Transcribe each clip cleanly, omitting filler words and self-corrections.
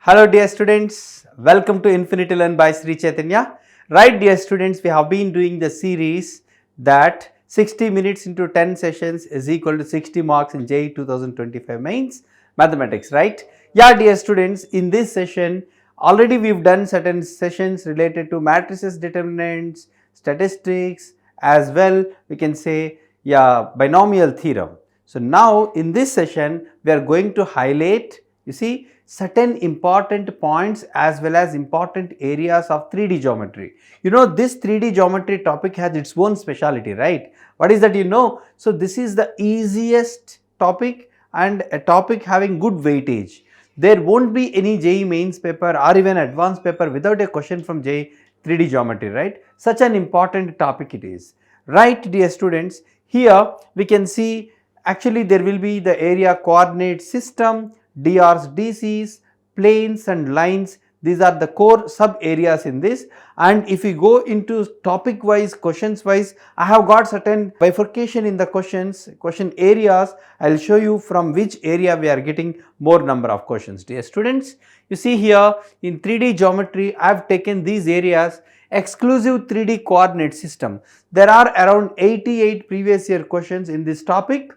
Hello dear students, welcome to Infinity Learn by Sri Chaitanya. Right dear students, we have been doing the series that 60 minutes into 10 sessions is equal to 60 marks in JEE 2025 Mains Mathematics, right? Yeah dear students, in this session already we've done certain sessions related to matrices determinants, statistics, as well we can say binomial theorem. So now in this session we are going to highlight, you see, certain important points as well as important areas of 3D geometry. You know, this 3D geometry topic has its own speciality, right? What is that you know? So this is the easiest topic and a topic having good weightage. There won't be any JEE mains paper or even advanced paper without a question from JEE 3D geometry, right? Such an important topic it is. Right dear students, here we can see actually there will be the area coordinate system, DRs, DCs, planes and lines. These are the core sub areas in this, and if we go into topic wise, questions wise, I have got certain bifurcation in the question areas. I will show you from which area we are getting more number of questions. Dear students, you see here in 3D geometry I have taken these areas. Exclusive 3D coordinate system. There are around 88 previous year questions in this topic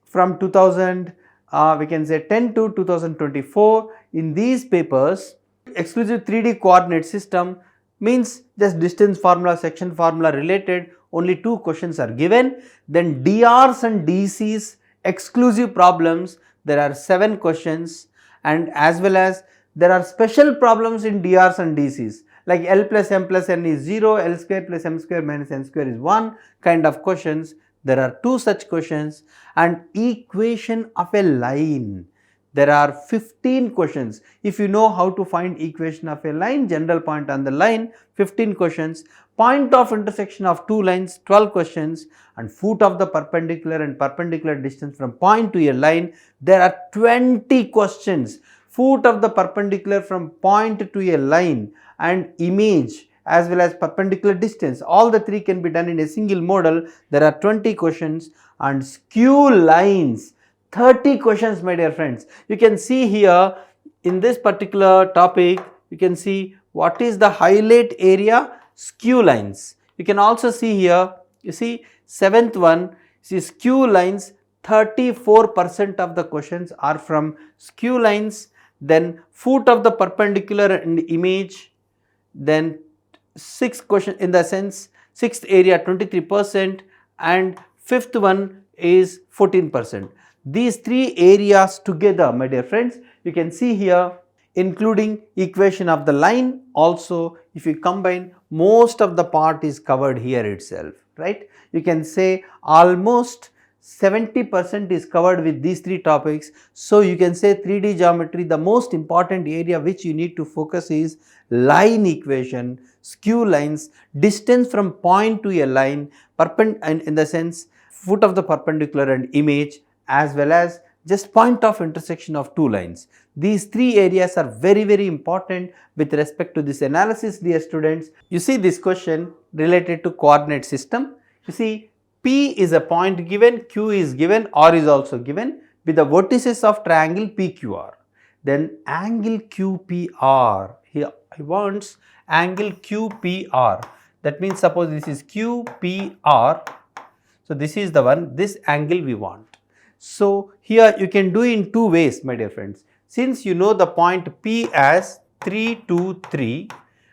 from 2000 we can say 10 to 2024. In these papers, exclusive 3D coordinate system means just distance formula, section formula related, only 2 questions are given. Then DRs and DCs exclusive problems, there are 7 questions, and as well as there are special problems in DRs and DCs like L plus M plus N is 0, L square plus M square minus N square is 1 kind of questions. There are 2 such questions, and equation of a line. There are 15 questions. If you know how to find equation of a line, general point on the line, 15 questions. Point of intersection of 2 lines, 12 questions, and foot of the perpendicular and perpendicular distance from point to a line, there are 20 questions. Foot of the perpendicular from point to a line and image as well as perpendicular distance, all the 3 can be done in a single model. There are 20 questions, and skew lines, 30 questions my dear friends. You can see here in this particular topic, you can see what is the highlight area, skew lines. You can also see here, you see 7th one, see skew lines, 34% of the questions are from skew lines. Then foot of the perpendicular and image, then 6th question in the sense 6th area 23%, and 5th one is 14%. These 3 areas together my dear friends, you can see here including equation of the line also, if you combine, most of the part is covered here itself, right? You can say almost 70% is covered with these 3 topics. So you can say 3D geometry, the most important area which you need to focus is line equation, skew lines, distance from point to a line, and in the sense foot of the perpendicular and image, as well as just point of intersection of 2 lines. These 3 areas are very important with respect to this analysis dear students. You see this question related to coordinate system. You see P is a point given, Q is given, R is also given with the vertices of triangle PQR. Then angle QPR, here I want angle QPR. That means suppose this is QPR. So this is the one, this angle we want. So here you can do in 2 ways my dear friends. Since you know the point P as 3, 2, 3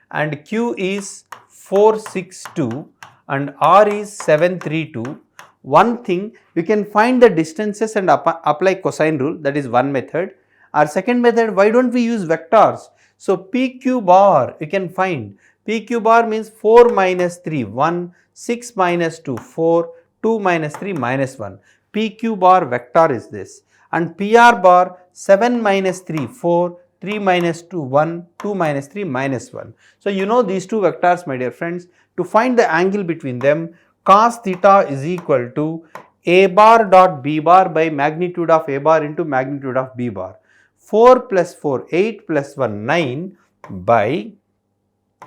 and Q is 4, 6, 2 and R is 7, 3, 2. One thing, you can find the distances and apply cosine rule, that is one method. Our second method, why don't we use vectors? So PQ bar you can find. PQ bar means 4 minus 3, 1, 6 minus 2, 4, 2 minus 3, minus 1. PQ bar vector is this. And PR bar 7 minus 3, 4, 3 minus 2, 1, 2 minus 3, minus 1. So you know these 2 vectors my dear friends. To find the angle between them, cos theta is equal to A bar dot B bar by magnitude of A bar into magnitude of B bar. 4 plus 4, 8 plus 1, 9 by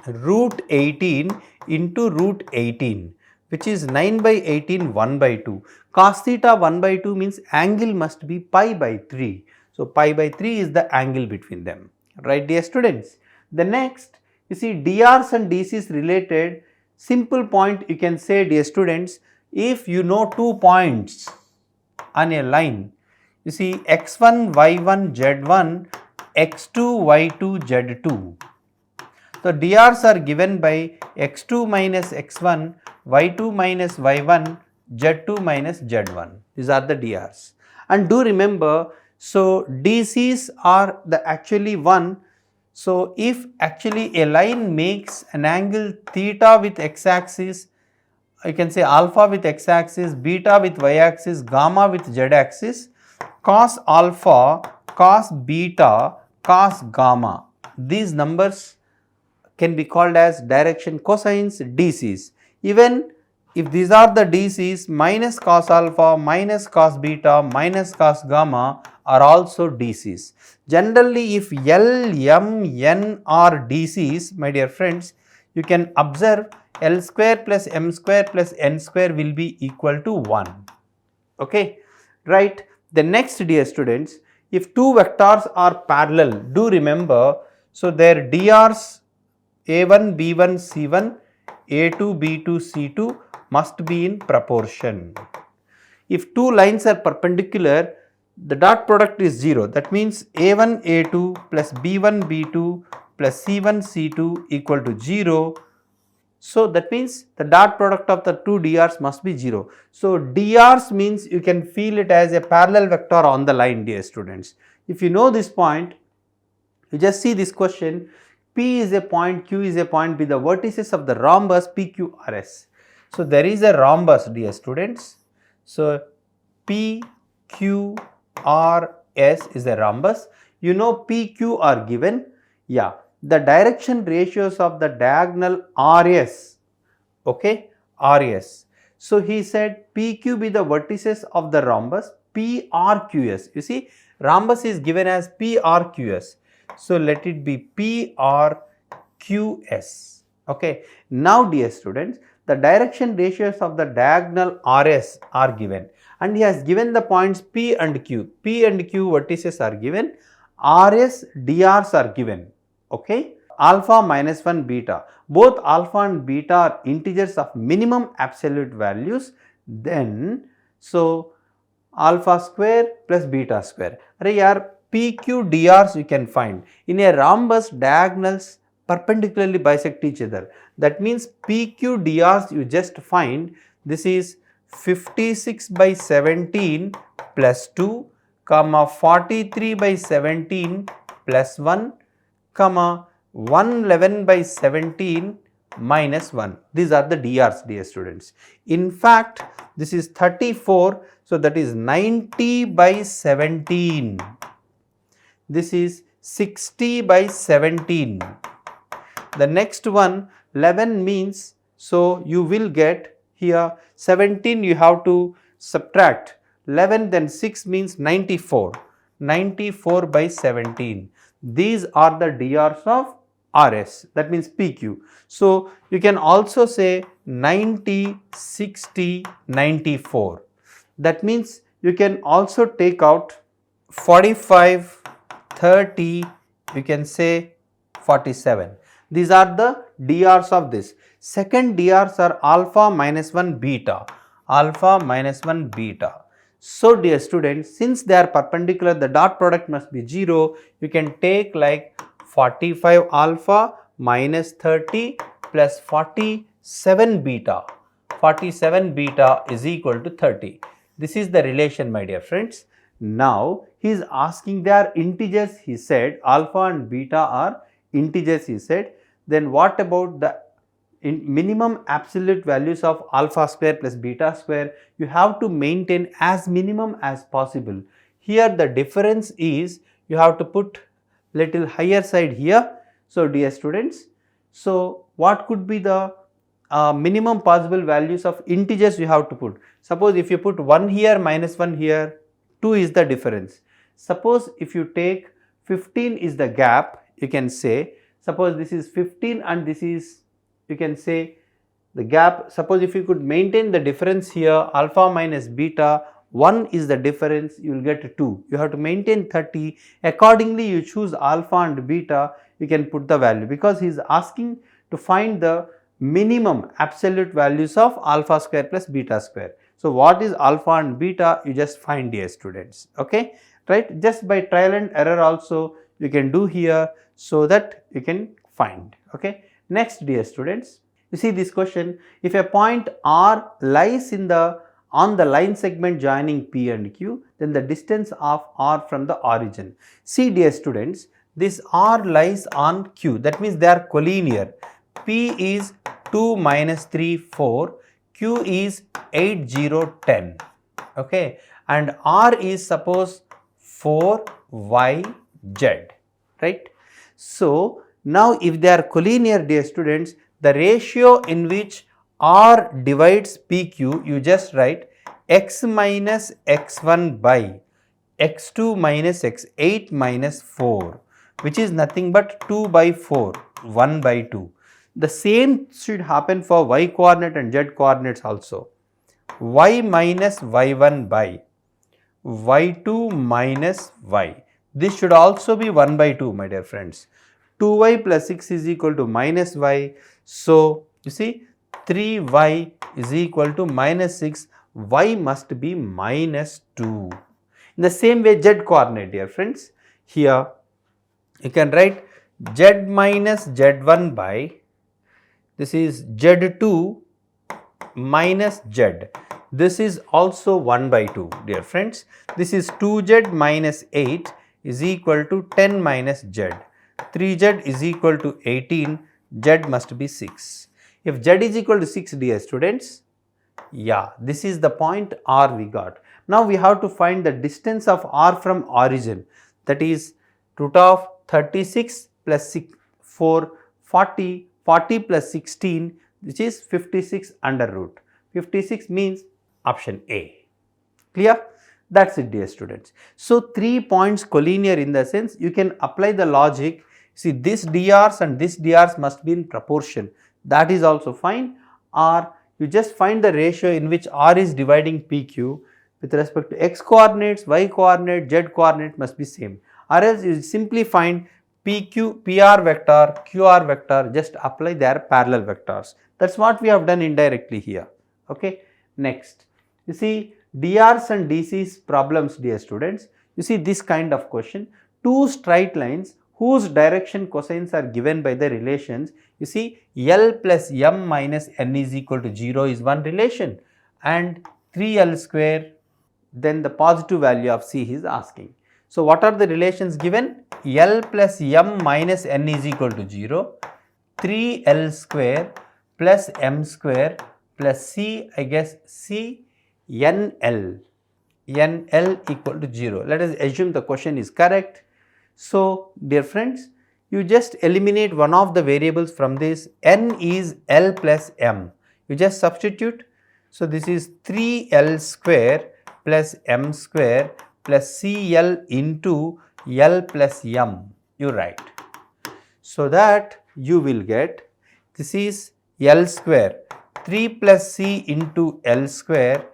root 18 into root 18, which is 9 by 18, 1 by 2. Cos theta 1 by 2 means angle must be pi by 3. So pi by 3 is the angle between them, right dear students. The next, you see drs and dc's related. Simple point you can say dear students, if you know 2 points on a line, you see x1 y1 z1 x2 y2 z2. So drs are given by x2 minus x1 y2 minus y1 z2 minus z1. These are the drs. And do remember, so dc's are the actually one. So if actually a line makes an angle theta with x axis, you can say alpha with x axis, beta with y axis, gamma with z axis, cos alpha, cos beta, cos gamma, these numbers can be called as direction cosines DCs. Even if these are the DCs, minus cos alpha, minus cos beta, minus cos gamma are also DCs. Generally, if L, M, N are DCs, my dear friends, you can observe L square plus M square plus N square will be equal to 1. Okay, right. The next, dear students, if two vectors are parallel, do remember, so their drs a1, b1, c1, a2, b2, c2 must be in proportion. If two lines are perpendicular, the dot product is 0. That means a1, a2 plus b1, b2 plus c1, c2 equal to 0. So that means the dot product of the two drs must be 0. So drs means you can feel it as a parallel vector on the line, dear students. If you know this point, you just see this question. P is a point, Q is a point with the vertices of the rhombus PQRS. So there is a rhombus, dear students. So PQRS is a rhombus. You know PQ are given. Yeah, the direction ratios of the diagonal RS. Okay, RS. So he said PQ be the vertices of the rhombus PRQS. You see, rhombus is given as PRQS. So let it be PRQS. Okay. Now dear students, the direction ratios of the diagonal RS are given, and he has given the points P and Q. P and Q vertices are given, RS, DRs are given. Okay. Alpha minus 1 beta. Both alpha and beta are integers of minimum absolute values. Then, so alpha square plus beta square. PQ drs you can find. In a rhombus, diagonals perpendicularly bisect each other. That means PQ drs you just find, this is 56 by 17 plus 2, comma 43 by 17 plus 1, comma 111 by 17 minus 1. These are the drs, dear students. In fact, this is 34, so that is 90 by 17. This is 60 by 17. The next one, 11 means, so you will get here 17 you have to subtract 11, then 6 means 94. 94 by 17. These are the drs of RS, that means PQ. So you can also say 90, 60, 94. That means you can also take out 45, 30, you can say 47. These are the drs of this. Second drs are alpha minus 1 beta, alpha minus 1 beta. So dear students, since they are perpendicular, the dot product must be 0. You can take like 45 alpha minus 30 plus 47 beta. 47 beta is equal to 30. This is the relation, my dear friends. Now he is asking, they are integers, he said, alpha and beta are integers, he said. Then what about the minimum absolute values of alpha square plus beta square? You have to maintain as minimum as possible. Here the difference is you have to put little higher side here. So dear students, so what could be the minimum possible values of integers you have to put? Suppose if you put 1 here minus 1 here, 2 is the difference. Suppose if you take 15 is the gap, you can say, suppose this is 15 and this is, you can say, the gap. Suppose if you could maintain the difference here, alpha minus beta 1 is the difference, you will get 2. You have to maintain 30. Accordingly, you choose alpha and beta, you can put the value, because he is asking to find the minimum absolute values of alpha square plus beta square. So, what is alpha and beta, you just find, dear students, okay, right. Just by trial and error also you can do here, so that you can find, okay. Next, dear students, you see this question, if a point R lies on the line segment joining P and Q, then the distance of R from the origin. See, dear students, this R lies on Q, that means they are collinear. P is 2 minus 3 4, Q is 8 0 10, okay, and R is suppose 4 Y Z, right. So, now if they are collinear, dear students, the ratio in which R divides PQ, you just write x minus x1 by x2 minus x8 minus 4, which is nothing but 2 by 4, 1 by 2. The same should happen for y coordinate and z coordinates also. Y minus y1 by y2 minus y. This should also be 1 by 2, my dear friends. 2y plus 6 is equal to minus y. So, you see 3y is equal to minus 6, y must be minus 2. In the same way, z coordinate, dear friends, here you can write z minus z1 by, this is z2 minus z. This is also 1 by 2, dear friends. This is 2z minus 8 is equal to 10 minus z. 3z is equal to 18, z must be 6. If z is equal to 6, dear students, yeah, this is the point R we got. Now we have to find the distance of R from origin, that is root of 36 plus 6, 4, 40, 40 plus 16, which is 56 under root. 56 means option A. Clear? That's it, dear students. So, 3 points collinear in the sense you can apply the logic. See, this drs and this drs must be in proportion. That is also fine. Or you just find the ratio in which R is dividing PQ with respect to x coordinates, y coordinate, z coordinate must be same. Or else you simply find PQ, PR vector, QR vector, just apply their parallel vectors. That's what we have done indirectly here. Okay. Next, you see DRs and DCs problems, dear students. You see this kind of question, two straight lines whose direction cosines are given by the relations. You see L plus M minus N is equal to 0 is one relation, and 3L square, then the positive value of C is asking. So, what are the relations given? L plus M minus N is equal to 0, 3L square plus M square plus C, I guess C NL, NL equal to 0. Let us assume the question is correct. So, dear friends, you just eliminate one of the variables from this. N is L plus M. You just substitute. So, this is 3L square plus M square plus CL into L plus M, you write. So, that you will get, this is L square, 3 plus C into L square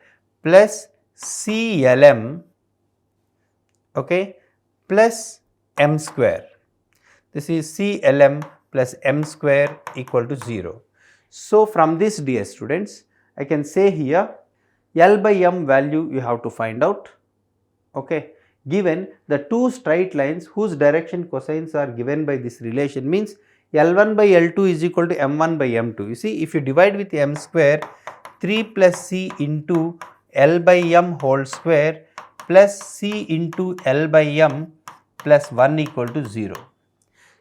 plus CLM, okay, plus M square. This is CLM plus M square equal to 0. So, from this, dear students, I can say here L by M value you have to find out. Okay, given the two straight lines whose direction cosines are given by this relation, means L1 by L2 is equal to M1 by M2. You see, if you divide with M square, 3 plus C into L by M whole square plus C into L by M plus 1 equal to 0.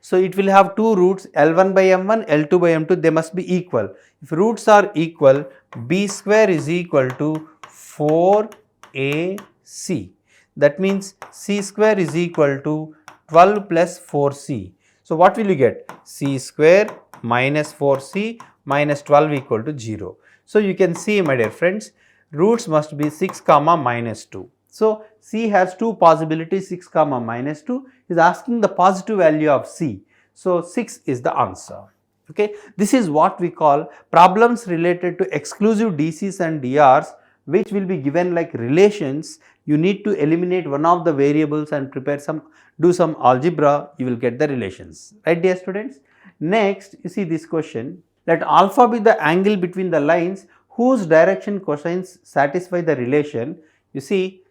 So, it will have two roots, L1 by M1, L2 by M2, they must be equal. If roots are equal, B square is equal to 4AC. That means C square is equal to 12 plus 4C. So, what will you get? C square minus 4C minus 12 equal to 0. So, you can see, my dear friends, roots must be 6 comma minus 2. So, C has two possibilities, 6 comma minus 2 is asking the positive value of C. So, 6 is the answer. Okay. This is what we call problems related to exclusive DCs and DRs which will be given like relations, you need to eliminate one of the variables and do some algebra, you will get the relations, right dear students. Next, you see this question, let alpha be the angle between the lines whose direction cosines satisfy the relation. You see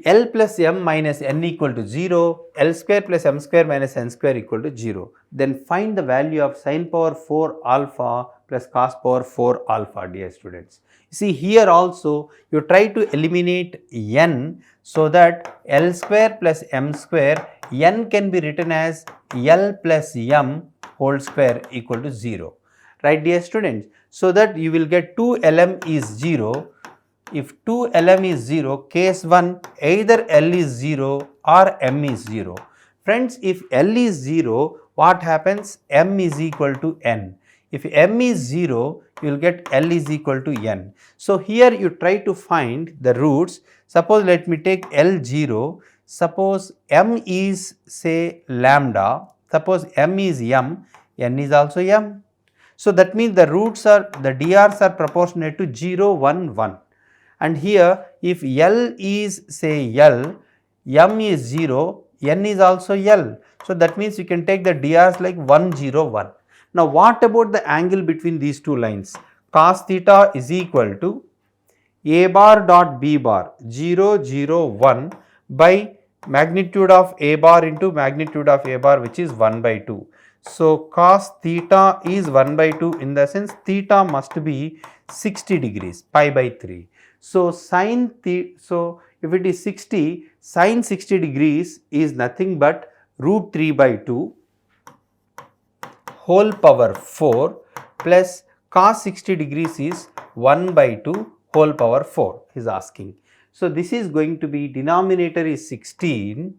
L plus m minus n equal to 0, L square plus m square minus n square equal to 0. Then find the value of sin power 4 alpha plus cos power 4 alpha, dear students. You see here also you try to eliminate n so that L square plus m square, n can be written as L plus m whole square equal to 0, right dear students. So that you will get 2lm is 0. If 2lm is 0, case 1 either L is 0 or m is 0. Friends, if L is 0, what happens? M is equal to n. If m is 0, you will get L is equal to n. So here you try to find the roots. Suppose let me take L 0. Suppose m is say lambda. Suppose m is m, n is also m. So that means the roots are, the drs are proportionate to 0, 1, 1. And here if L is say L, m is 0, n is also L. So that means you can take the drs like 1, 0, 1. Now what about the angle between these two lines? Cos theta is equal to a bar dot b bar 0, 0, 1 by magnitude of a bar into magnitude of a bar, which is 1 by 2. So cos theta is 1 by 2, in the sense theta must be 60 degrees, pi by 3. So sin theta, so if it is 60, sin 60 degrees is nothing but root 3 by 2 whole power 4 plus cos 60 degrees is 1 by 2 whole power 4 is asking. So this is going to be, denominator is 16,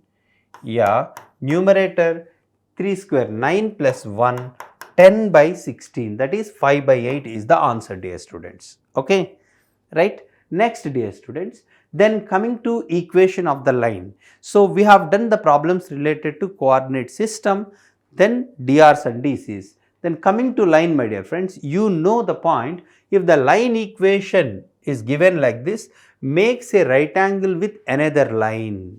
yeah, numerator 3 square 9 plus 1 10 by 16, that is 5 by 8 is the answer, dear students. Okay, right. Next, dear students, then coming to equation of the line. So we have done the problems related to coordinate system, then drs and dc's. Then coming to line, my dear friends, you know the point. If the line equation is given like this, makes a right angle with another line.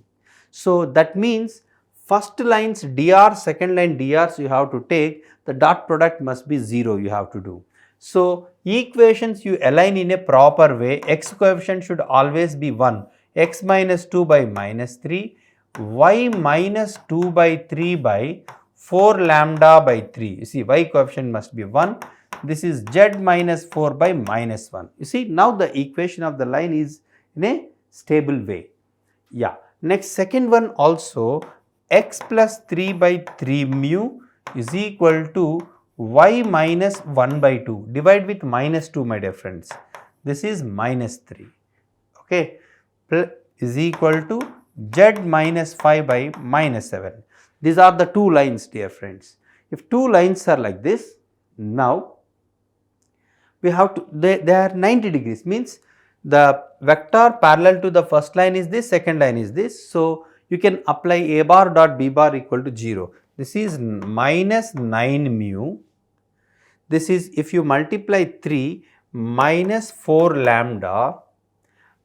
So that means first line's dr, second line drs you have to take, the dot product must be 0 you have to do. So equations you align in a proper way, x coefficient should always be 1, x minus 2 by minus 3, y minus 2 by 3 by 4 lambda by 3. You see y coefficient must be 1, this is z minus 4 by minus 1. You see now the equation of the line is in a stable way. Yeah. Next, second one also, x plus 3 by 3 mu is equal to y minus 1 by 2, divide with minus 2, my dear friends, this is minus 3, okay, is equal to z minus 5 by minus 7. These are the two lines, dear friends. If two lines are like this, now we have to, they are 90 degrees, means the vector parallel to the first line is this, second line is this. So you can apply a bar dot b bar equal to 0. This is minus 9 mu. This is, if you multiply 3, minus 4 lambda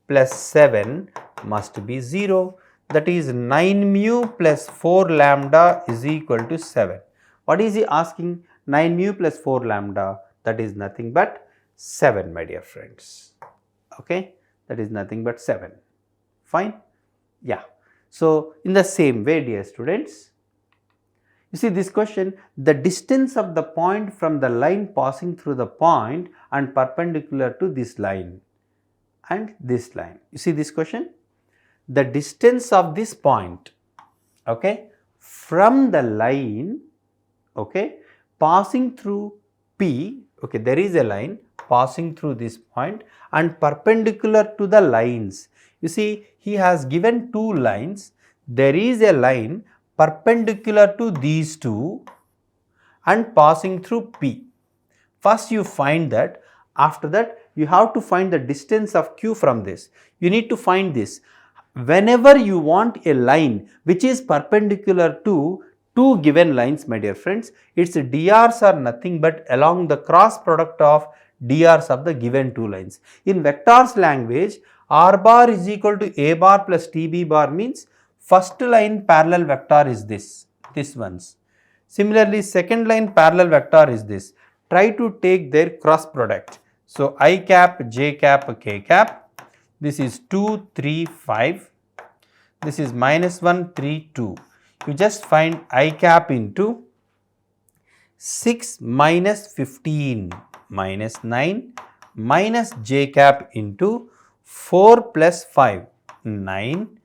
plus 7 must be 0. That is 9 mu plus 4 lambda is equal to 7. What is he asking? 9 mu plus 4 lambda, that is nothing but 7, my dear friends. Okay, that is nothing but 7. Fine. Yeah. So in the same way, dear students, you see this question, the distance of the point from the line passing through the point and perpendicular to this line and this line. You see this question, the distance of this point, okay, from the line, okay, passing through P, okay, there is a line passing through this point and perpendicular to the lines. You see, he has given two lines, there is a line perpendicular to these two and passing through P. First you find that, after that you have to find the distance of Q from this. You need to find this. Whenever you want a line which is perpendicular to two given lines, my dear friends, its drs are nothing but along the cross product of drs of the given two lines. In vectors language, R bar is equal to A bar plus TB bar means first line parallel vector is this one's. Similarly, second line parallel vector is this. Try to take their cross product. So, I cap, j cap, k cap, this is 2, 3, 5, this is minus 1, 3, 2. You just find I cap into 6 minus 15 minus 9 minus j cap into 4 plus 5, 9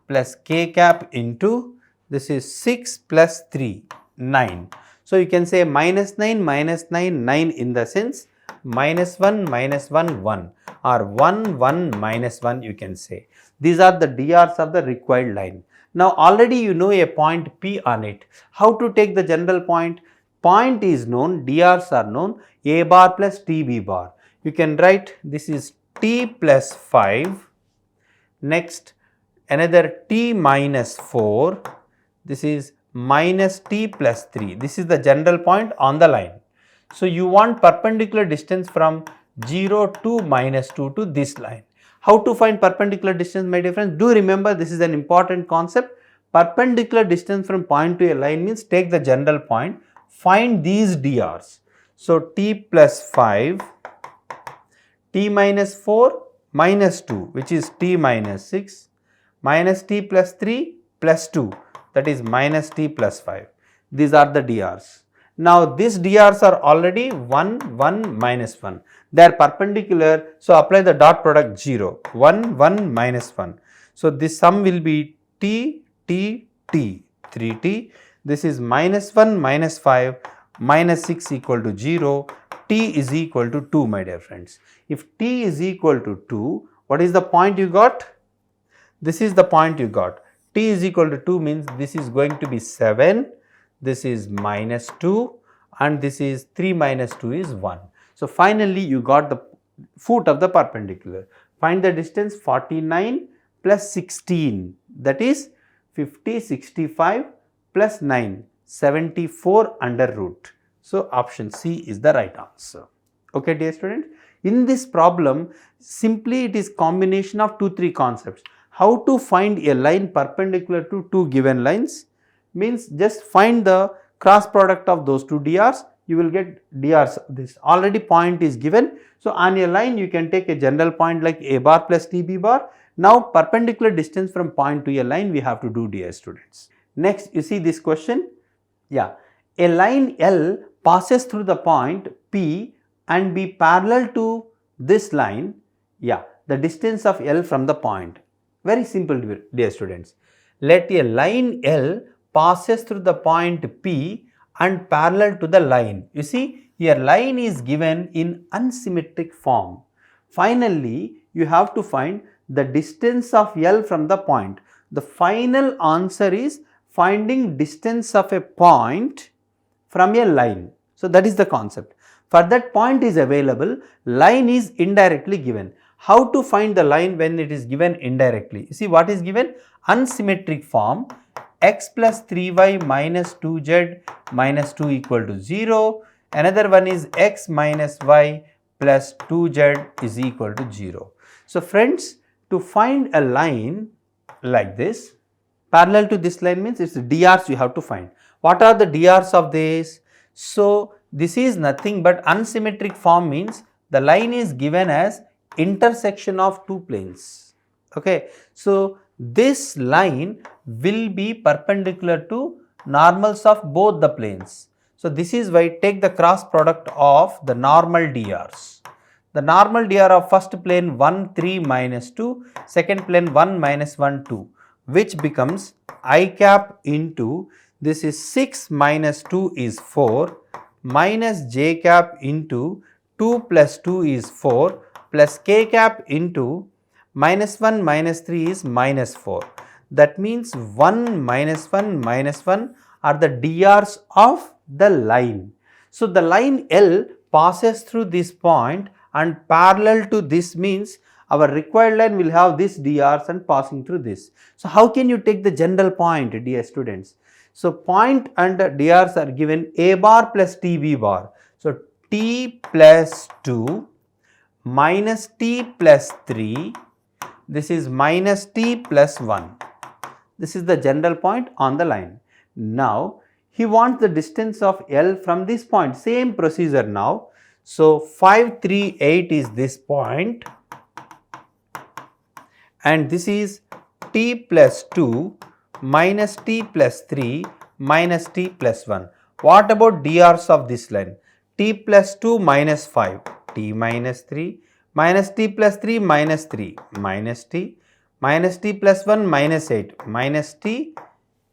plus k cap into this is 6 plus 3, 9. So, you can say minus 9, 9 in the sense minus 1, 1 or 1, 1, minus 1 you can say. These are the DRs of the required line. Now, already you know a point P on it. How to take the general point? Point is known, DRs are known, A bar plus TB bar. You can write this is T plus 5, next another T minus 4, this is minus T plus 3. This is the general point on the line. So, you want perpendicular distance from 0 to minus 2 to this line. How to find perpendicular distance, my dear friends? Do remember, this is an important concept. Perpendicular distance from point to a line means take the general point, find these DRs. So, T plus 5, T minus 4 minus 2 which is T minus 6 minus T plus 3 plus 2 that is minus T plus 5. These are the DRs. Now, these DRs are already 1, 1, minus 1. They are perpendicular. So, apply the dot product 0, 1, 1, minus 1. So, this sum will be T, T, T, 3T. This is minus 1, minus 5, minus 6 equal to 0. T is equal to 2, my dear friends. If T is equal to 2, what is the point you got? This is the point you got. T is equal to 2 means this is going to be 7. This is minus 2 and this is 3 minus 2 is 1. So, finally, you got the foot of the perpendicular. Find the distance 49 plus 16 that is 50, 65 plus 9, 74 under root. So, option C is the right answer. Okay, dear students. In this problem, simply it is combination of 2-3 concepts. How to find a line perpendicular to two given lines? Means just find the cross product of those two DRs, you will get DRs. This already point is given. So, on a line you can take a general point like A bar plus TB bar. Now, perpendicular distance from point to a line we have to do, dear students. Next, you see this question. Yeah, a line L passes through the point P and be parallel to this line. Yeah, the distance of L from the point. Very simple, dear students. Let a line L passes through the point P and parallel to the line. You see, here line is given in unsymmetric form. Finally, you have to find the distance of L from the point. The final answer is finding distance of a point from a line. So, that is the concept. For that point is available, line is indirectly given. How to find the line when it is given indirectly? You see what is given? Unsymmetric form, x plus 3y minus 2z minus 2 equal to 0. Another one is x minus y plus 2z is equal to 0. So, friends, to find a line like this, parallel to this line means it is DRs you have to find. What are the DRs of this? So, this is nothing but unsymmetric form means the line is given as intersection of two planes. Okay. So, this line will be perpendicular to normals of both the planes. So, this is why take the cross product of the normal DRs. The normal DR of first plane 1, 3 minus 2, second plane 1 minus 1, 2, which becomes I cap into this is 6 minus 2 is 4 minus j cap into 2 plus 2 is 4 plus k cap into minus 1 minus 3 is minus 4. That means 1 minus 1 minus 1 are the DRs of the line. So, the line L passes through this point and parallel to this means our required line will have this DRs and passing through this. So, how can you take the general point, dear students? So, point and DRs are given A bar plus TB bar. So, T plus 2 minus T plus 3 this is minus t plus 1. This is the general point on the line. Now, he wants the distance of L from this point, same procedure now. So, 5, 3, 8 is this point, and this is t plus 2 minus t plus 3 minus t plus 1. What about drs of this line? T plus 2 minus 5, t minus 3, minus t plus 3 minus 3, minus t plus 1 minus 8, minus t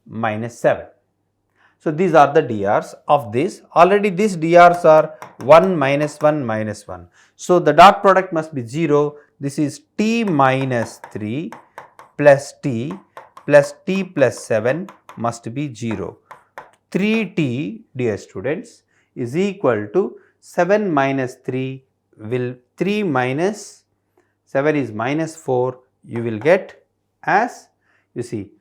minus 7. So, these are the drs of this. Already these drs are 1 minus 1 minus 1. So, the dot product must be 0. This is t minus 3 plus t plus 7 must be 0. 3t, dear students, is equal to 7 minus 3 will 3 minus 7 is minus 4. You will get as, you see,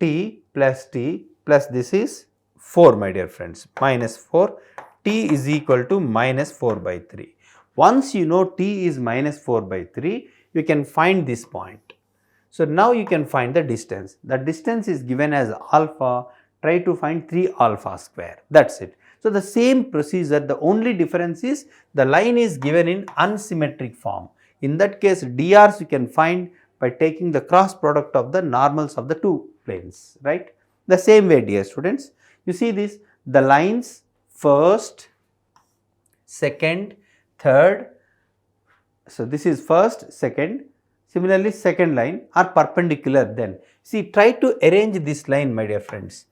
t plus this is 4, my dear friends, minus 4. T is equal to minus 4 by 3. Once you know t is minus 4 by 3, you can find this point. So, now you can find the distance. The distance is given as alpha. Try to find 3 alpha square. That is it. So, the same procedure, the only difference is the line is given in unsymmetric form. In that case, drs you can find by taking the cross product of the normals of the two planes, right. The same way, dear students, you see this, the lines first, second, third. So, this is first, second. Similarly, second line are perpendicular then. See, try to arrange this line, my dear friends.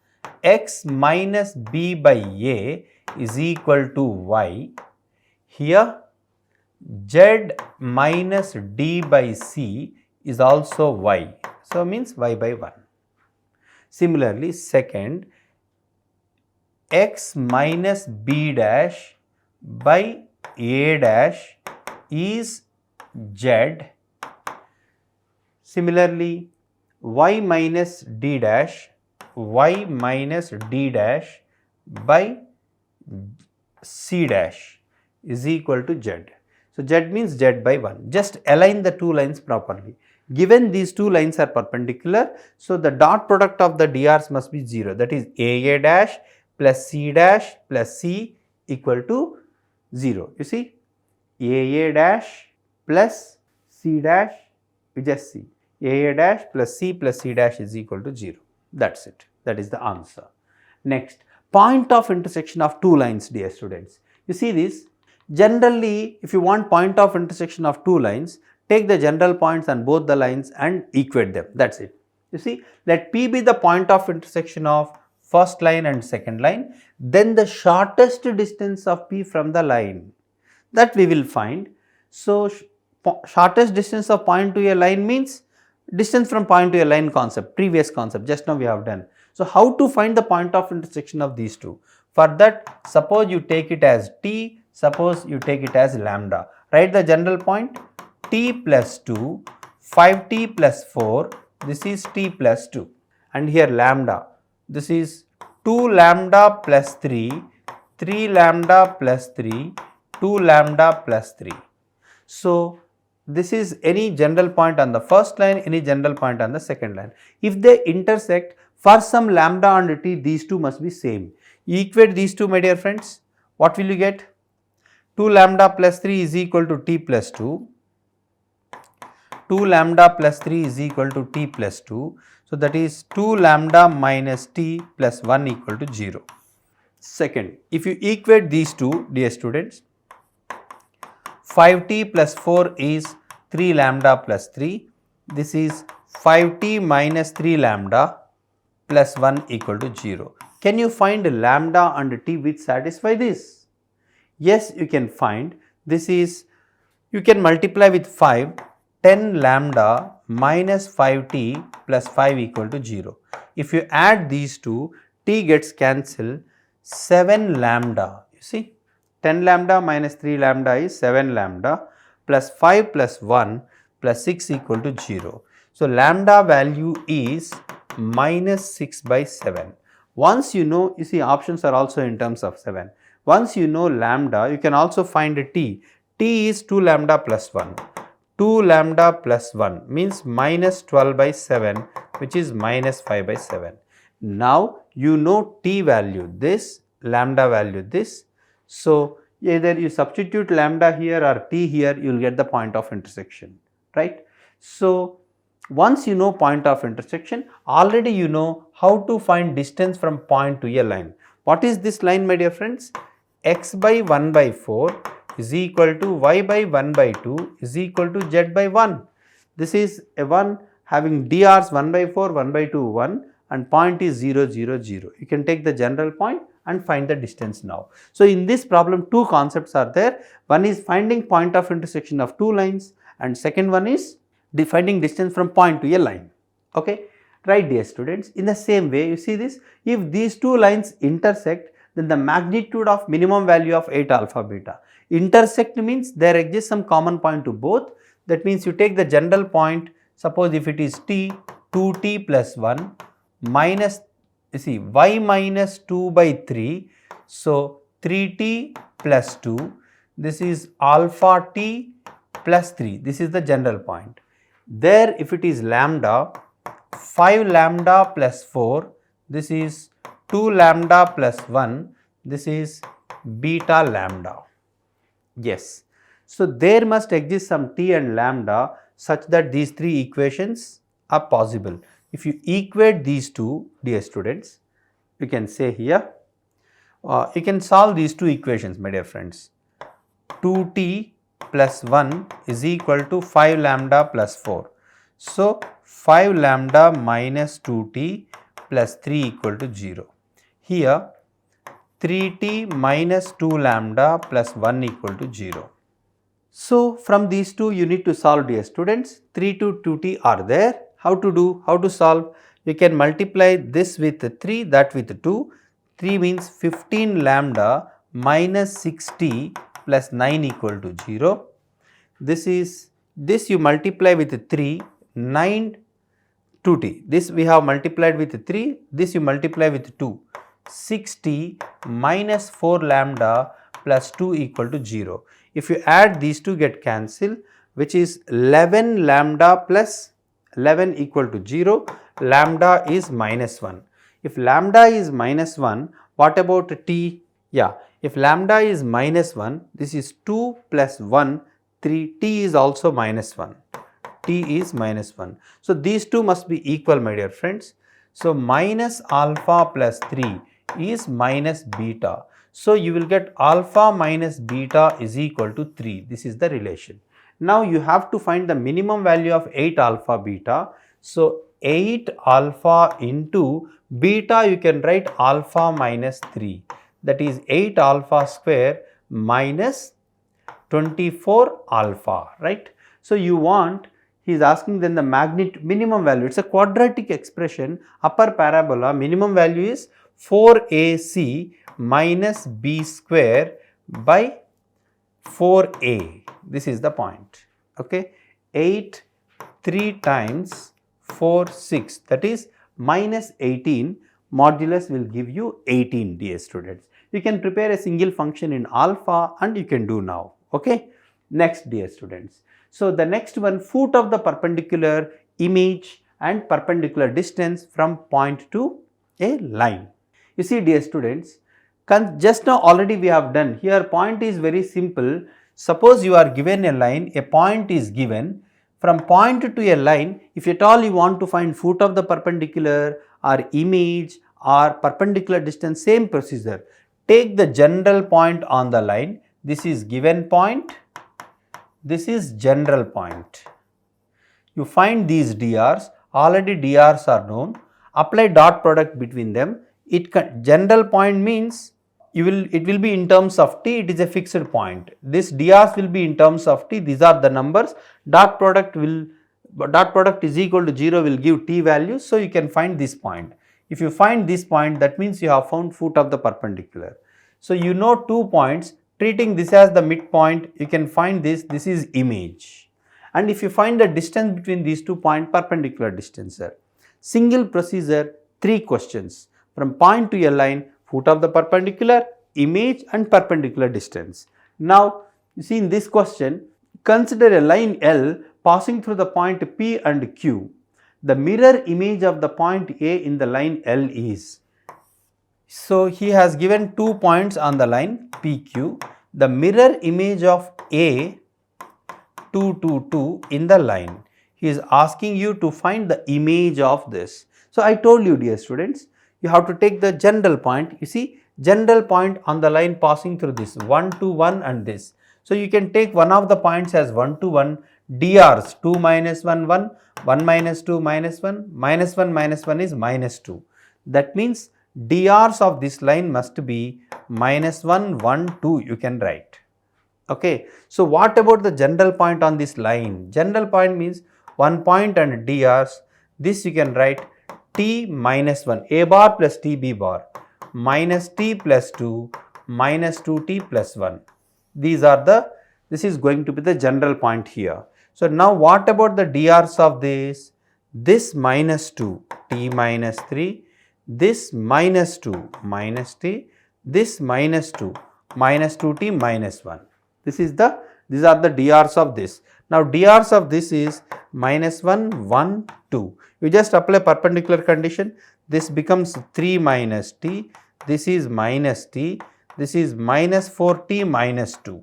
X minus b by a is equal to y. Here, z minus d by c is also y. So, means y by 1. Similarly, second, x minus b dash by a dash is z. Similarly, y minus d dash by c dash is equal to z. So, z means z by 1. Just align the two lines properly. Given these two lines are perpendicular, so the dot product of the drs must be 0. That is a dash plus c equal to 0. You see, a dash plus c dash, you just see, a dash plus c dash is equal to 0. That is it. That is the answer. Next, point of intersection of two lines, dear students. You see this, generally if you want point of intersection of two lines, take the general points on both the lines and equate them. That is it. You see, let P be the point of intersection of first line and second line, then the shortest distance of P from the line, that we will find. So, shortest distance of point to a line means distance from point to a line concept, previous concept, just now we have done. So, how to find the point of intersection of these two? For that, suppose you take it as t, suppose you take it as lambda. Write the general point, t plus 2, 5t plus 4, this is t plus 2. And here lambda, this is 2 lambda plus 3, 3 lambda plus 3, 2 lambda plus 3. So, this is any general point on the first line, any general point on the second line. If they intersect, for some lambda and t, these two must be same. You equate these two, my dear friends, what will you get? 2 lambda plus 3 is equal to t plus 2. 2 lambda plus 3 is equal to t plus 2. So, that is 2 lambda minus t plus 1 equal to 0. Second, if you equate these two, dear students, 5t plus 4 is 3 lambda plus 3. This is 5t minus 3 lambda plus 1 equal to 0. Can you find lambda and t which satisfy this? Yes, you can find. This is, you can multiply with 5, 10 lambda minus 5t plus 5 equal to 0. If you add these two, t gets cancelled, 7 lambda, you see, 10 lambda minus 3 lambda is 7 lambda plus 5 plus 1 plus 6 equal to 0. So, lambda value is minus 6 by 7. Once you know, you see options are also in terms of 7. Once you know lambda, you can also find a t. T is 2 lambda plus 1. 2 lambda plus 1 means minus 12 by 7, which is minus 5 by 7. Now you know t value this, lambda value this. So either you substitute lambda here or t here, you will get the point of intersection, right. So once you know point of intersection, already you know how to find distance from point to a line. What is this line, my dear friends? X by 1 by 4 is equal to y by 1 by 2 is equal to z by 1. This is a one having dr's 1 by 4, 1 by 2, 1 and point is 0, 0, 0. You can take the general point and find the distance now. So in this problem, two concepts are there. One is finding point of intersection of two lines and second one is finding distance from point to a line. Okay. Right, dear students, in the same way you see this, if these two lines intersect, then the magnitude of minimum value of 8 alpha beta. Intersect means there exists some common point to both. That means you take the general point, suppose if it is t, 2t plus 1 minus, you see y minus 2 by 3, so 3t plus 2, this is alpha t plus 3, this is the general point. There if it is lambda, 5 lambda plus 4, this is 2 lambda plus 1, this is beta lambda. Yes. So there must exist some t and lambda such that these three equations are possible. If you equate these two, dear students, you can say here, you can solve these two equations, my dear friends. 2t plus 1 is equal to 5 lambda plus 4. So 5 lambda minus 2t plus 3 equal to 0. Here 3t minus 2 lambda plus 1 equal to 0. So from these two you need to solve, dear students. 3 to 2t are there. How to do? How to solve? You can multiply this with 3, that with 2. 3 means 15 lambda minus 6t plus 9 equal to 0. This you multiply with 3, 9 2t. This we have multiplied with 3, this you multiply with 2. 6t minus 4 lambda plus 2 equal to 0. If you add these two get cancelled, which is 11 lambda plus 11 equal to 0, lambda is minus 1. If lambda is minus 1, what about t? Yeah, if lambda is minus 1, this is 2 plus 1, 3, t is also minus 1. T is minus 1. So these two must be equal, my dear friends. So minus alpha plus 3 is minus beta. So you will get alpha minus beta is equal to 3. This is the relation. Now you have to find the minimum value of 8 alpha beta. So 8 alpha into beta, you can write alpha minus 3. That is 8 alpha square minus 24 alpha, right? So you want, he is asking then the minimum value. It's a quadratic expression. Upper parabola minimum value is 4ac minus b square by 4a. This is the point. Okay. 8 3 times 4 6, that is minus 18. Modulus will give you 18, dear students. You can prepare a single function in alpha and you can do now. Okay. Next, dear students. So the next one, foot of the perpendicular, image and perpendicular distance from point to a line. You see, dear students, just now already we have done. Here point is very simple. Suppose you are given a line, a point is given. From point to a line, if at all you want to find foot of the perpendicular or image or perpendicular distance, same procedure. Take the general point on the line. This is given point. This is general point. You find these drs, already drs are known, apply dot product between them. General point means it will be in terms of t, it is a fixed point. This drs will be in terms of t, these are the numbers. Dot product is equal to 0 will give t value, so you can find this point. If you find this point, that means you have found foot of the perpendicular. So you know 2 points. Treating this as the midpoint, you can find this is image. And if you find the distance between these 2 points, perpendicular distance. Single procedure, 3 questions. From point to a line, foot of the perpendicular, image and perpendicular distance. Now, you see in this question, Consider a line L passing through the point P and Q. The mirror image of the point A in the line L is. So, he has given 2 points on the line PQ. The mirror image of A 2 in the line. He is asking you to find the image of this. So, I told you, dear students, you have to take the general point. You see, general point on the line passing through this 1 to 1 and this. So, you can take one of the points as 1 to 1, drs 2 minus 1 1, 1 minus 2 minus 1, minus 1 minus 1 is minus 2. That means drs of this line must be minus 1 1 2, you can write. Okay. So, what about the general point on this line? General point means one point and drs. This you can write t minus 1, a bar plus t b bar, minus t plus 2, minus 2t plus 1. These are the, this is going to be the general point here. So, now what about the drs of this? This minus 2, t minus 3, this minus 2, minus t, this minus 2, minus 2t minus 1. This is the, these are the drs of this. Now, drs of this is minus 1, 1, 2. You just apply perpendicular condition. This becomes 3 minus t, this is minus t, this is minus 4t minus 2.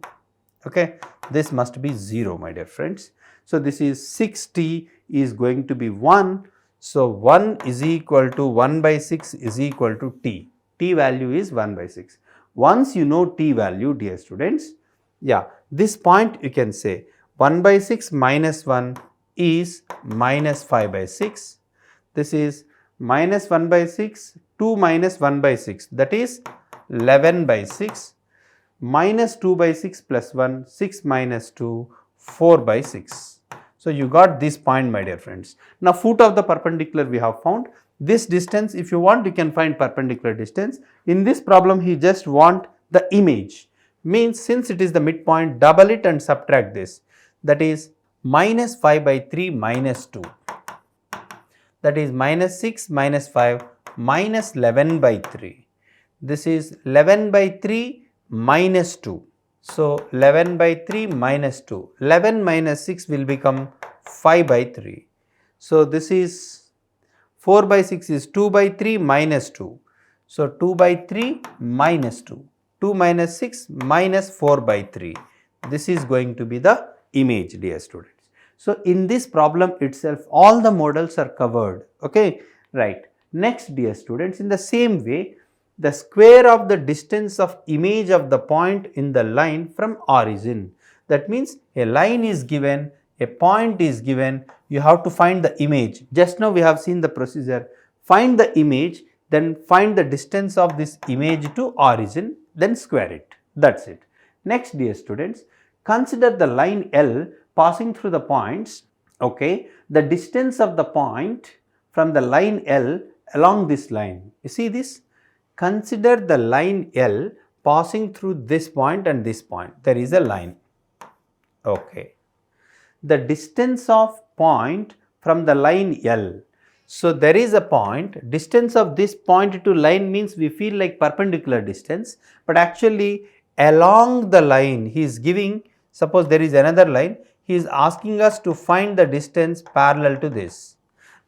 Okay. This must be 0, my dear friends. So, this is 6t is going to be 1. So, 1 is equal to 1 by 6 is equal to t. T value is 1 by 6. Once you know t value, dear students, yeah, this point you can say 1 by 6 minus 1 is minus 5 by 6. This is minus 1 by 6, 2 minus 1 by 6, that is 11 by 6, minus 2 by 6 plus 1, 6 minus 2, 4 by 6. So, you got this point, my dear friends. Now, foot of the perpendicular we have found. This distance, if you want, you can find perpendicular distance. In this problem, he just want the image. Means since it is the midpoint, double it and subtract this. That is minus 5 by 3 minus 2. That is minus 6 minus 5 minus 11 by 3. This is 11 by 3 minus 2. So, 11 by 3 minus 2. 11 minus 6 will become 5 by 3. So, this is 4 by 6 is 2 by 3 minus 2. So, 2 by 3 minus 2. 2 minus 6 minus 4 by 3. This is going to be the image, dear students. So, in this problem itself, all the models are covered. Okay, right. Next, dear students, in the same way, the square of the distance of image of the point in the line from origin. That means a line is given, a point is given, you have to find the image. Just now we have seen the procedure. Find the image, then find the distance of this image to origin, then square it. That's it. Next, dear students, consider the line L passing through the points. Okay, the distance of the point from the line L along this line. You see this? Consider the line L passing through this point and this point. There is a line. Okay. The distance of point from the line L. So, there is a point. Distance of this point to line means we feel like perpendicular distance, but actually along the line he is giving, suppose there is another line, he is asking us to find the distance parallel to this.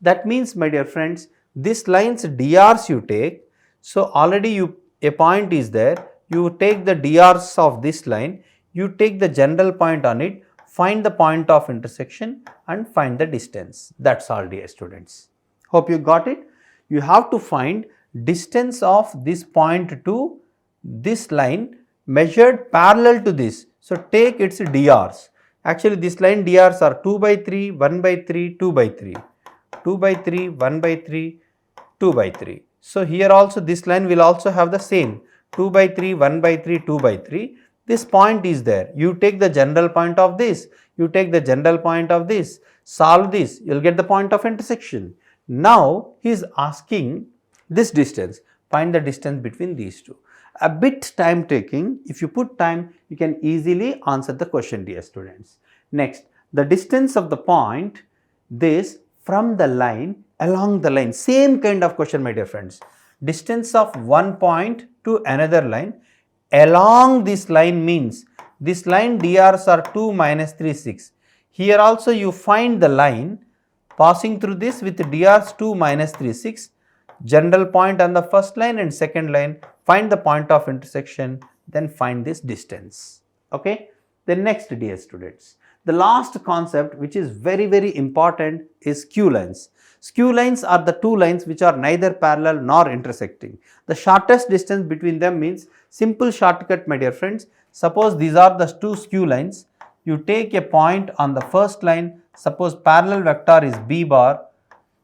That means, my dear friends, this line's drs you take. So, already a point is there, you take the drs of this line, you take the general point on it, find the point of intersection and find the distance. That is all, dear students. Hope you got it. You have to find distance of this point to this line measured parallel to this. So, take its drs. Actually, this line drs are 2 by 3, 1 by 3, 2 by 3, 2 by 3, 1 by 3, 2 by 3. So, here also this line will also have the same 2 by 3, 1 by 3, 2 by 3. This point is there. You take the general point of this, you take the general point of this, solve this, you will get the point of intersection. Now, he is asking this distance, find the distance between these two. A bit time taking, if you put time, you can easily answer the question, dear students. Next, the distance of the point, this from the line, along the line, same kind of question, my dear friends. Distance of one point to another line along this line means this line drs are 2 minus 3 6. Here also you find the line passing through this with drs 2 minus 3 6, general point on the first line and second line, find the point of intersection, then find this distance. Okay. Then next, dear students, the last concept which is very important is skew lines. Skew lines are the two lines which are neither parallel nor intersecting. The shortest distance between them means simple shortcut, my dear friends. Suppose these are the two skew lines. You take a point on the first line, suppose parallel vector is b bar.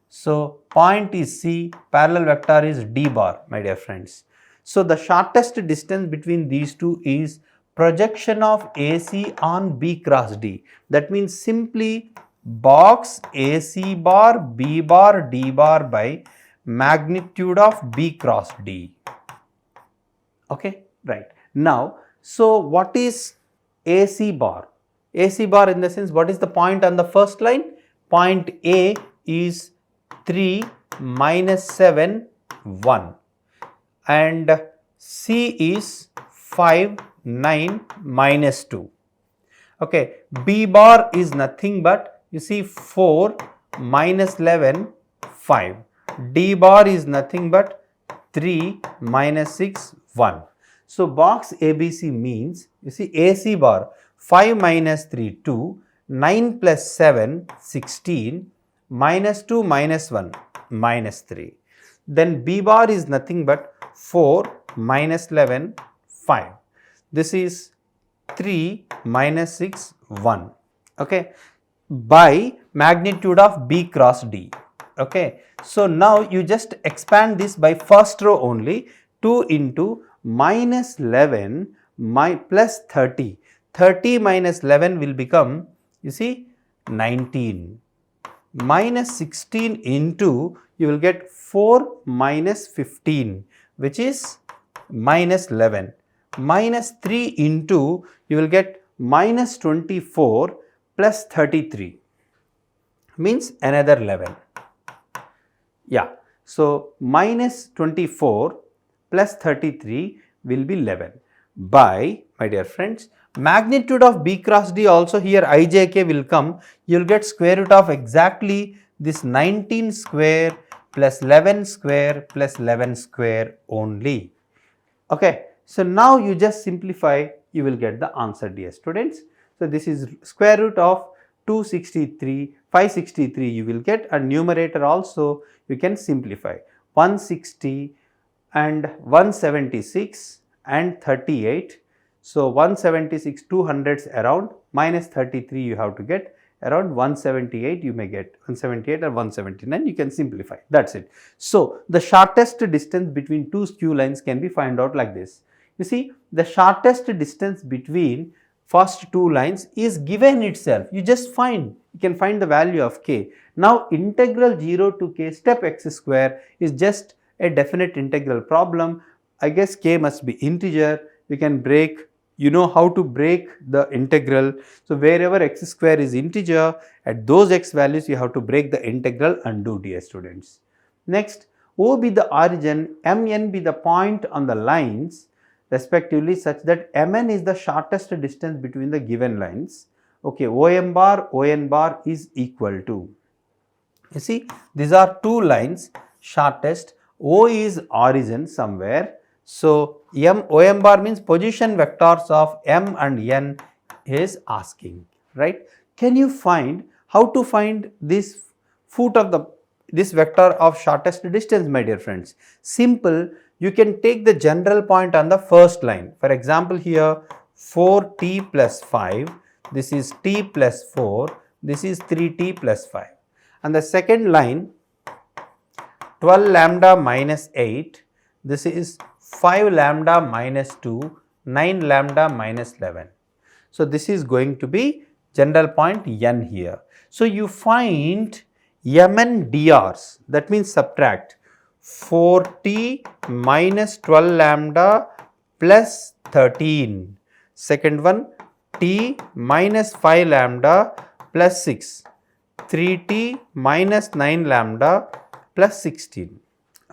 So, point is C, parallel vector is d bar, my dear friends. So, the shortest distance between these two is projection of AC on B cross D. That means simply box AC bar B bar D bar by magnitude of B cross D. Okay, right. Now, so what is AC bar? AC bar in the sense, what is the point on the first line? Point A is 3 minus 7 1 and C is 5 9 minus 2. Okay, B bar is nothing but, you see, 4 minus 11 5. D bar is nothing but 3 minus 6 1. So, box ABC means, you see, AC bar 5 minus 3 2, 9 plus 7 16, minus 2 minus 1 minus 3. Then B bar is nothing but 4 minus 11 5. This is 3 minus 6 1. Okay, by magnitude of B cross D. Okay, so now you just expand this by first row only. 2 into minus 11 plus 30. 30 minus 11 will become, you see, 19. Minus 16 into, you will get 4 minus 15, which is minus 11. Minus 3 into, you will get minus 24 plus 33, means another 11. Yeah, so minus 24 plus 33 will be 11 by, my dear friends, magnitude of B cross D also here ijk will come. You will get square root of exactly this 19 square plus 11 square plus 11 square only. Okay, so now you just simplify, you will get the answer, dear students. So this is square root of 263, 563 you will get, and numerator also you can simplify 160 and 176 and 38. So 176 200s around, minus 33 you have to get around 178, you may get 178 or 179, you can simplify, that's it. So the shortest distance between two skew lines can be found out like this. You see, the shortest distance between first two lines is given itself, you just find, you can find the value of k. Now integral 0 to k step x square is just a definite integral problem. I guess k must be integer, you can break, you know how to break the integral. So wherever x square is integer, at those x values you have to break the integral and do, dear students. Next, O be the origin, Mn be the point on the lines respectively such that Mn is the shortest distance between the given lines. Okay, OM bar, ON bar is equal to, you see, these are two lines, shortest, O is origin somewhere. So OM bar means position vectors of M and N is asking, right? Can you find how to find this foot of this vector of shortest distance, my dear friends? Simple, you can take the general point on the first line. For example, here 4t plus 5, this is t plus 4, this is 3t plus 5. And the second line 12 lambda minus 8, this is 5 lambda minus 2, 9 lambda minus 11. So this is going to be general point N here. So you find Mn drs, that means subtract 4t minus 12 lambda plus 13. Second one, t minus 5 lambda plus 6, 3t minus 9 lambda plus 16.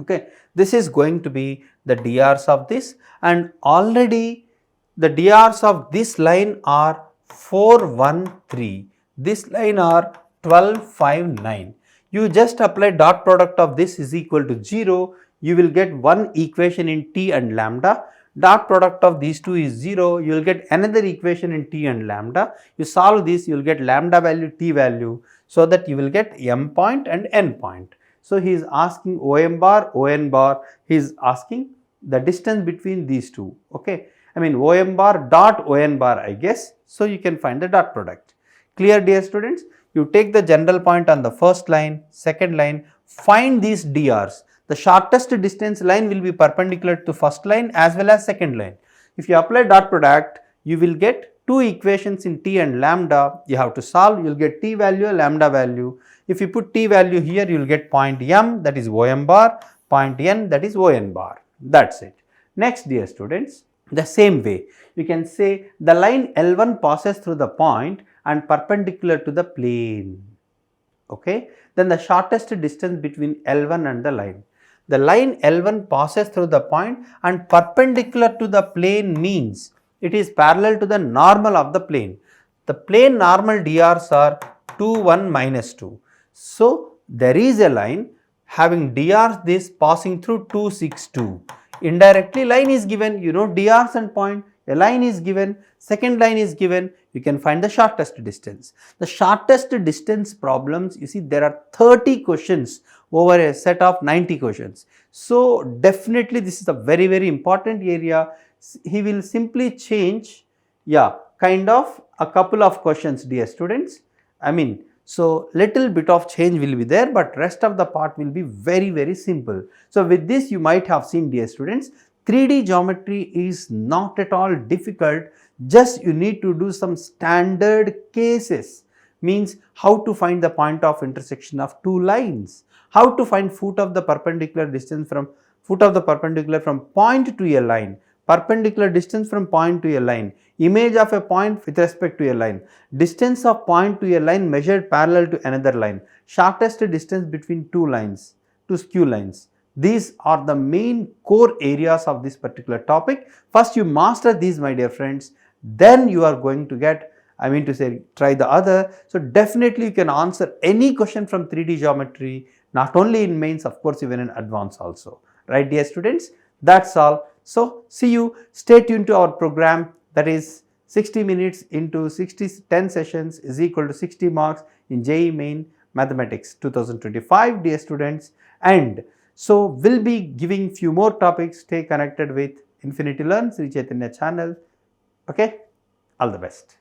Okay, this is going to be the drs of this, and already the DRs of this line are 413, this line are 1259. You just apply dot product of this is equal to 0, you will get one equation in t and lambda. Dot product of these two is 0, you will get another equation in t and lambda. You solve this, you will get lambda value, t value, so that you will get m point and n point. So he is asking OM bar, ON bar, he is asking the distance between these two, okay. I mean OM bar dot ON bar, I guess. So you can find the dot product. Clear, dear students? You take the general point on the first line, second line, find these DRs. The shortest distance line will be perpendicular to first line as well as second line. If you apply dot product, you will get two equations in t and lambda. You have to solve, you will get t value, lambda value. If you put t value here, you will get point m, that is OM bar, point n, that is ON bar. That's it. Next, dear students, the same way, you can say the line L1 passes through the point and perpendicular to the plane, okay. Then the shortest distance between L1 and the line. The line L1 passes through the point and perpendicular to the plane means it is parallel to the normal of the plane. The plane normal DRs are 2, 1, minus 2. So, there is a line having DRs this passing through 2, 6, 2. Indirectly line is given, you know DRs and point, a line is given, second line is given, you can find the shortest distance. The shortest distance problems, you see there are 30 questions over a set of 90 questions. So, definitely this is a very, very important area. He will simply change, kind of a couple of questions, dear students. I mean, so little bit of change will be there, but rest of the part will be very, very simple. So, with this you might have seen, dear students, 3D geometry is not at all difficult, just you need to do some standard cases, means how to find the point of intersection of two lines, how to find foot of the perpendicular distance from point to a line, perpendicular distance from point to a line, image of a point with respect to a line, distance of point to a line measured parallel to another line, shortest distance between two lines, two skew lines. These are the main core areas of this particular topic. First you master these, my dear friends, then you are going to get, I mean to say, try the other. So, definitely you can answer any question from 3D geometry, not only in mains, of course, even in advanced also. Right, dear students? That's all. So, see you. Stay tuned to our program, that is 60 minutes into 10 sessions is equal to 60 marks in JEE Main Mathematics 2025, dear students. And so, we'll be giving few more topics. Stay connected with Infinity Learn Sri Chaitanya channel. Okay, all the best.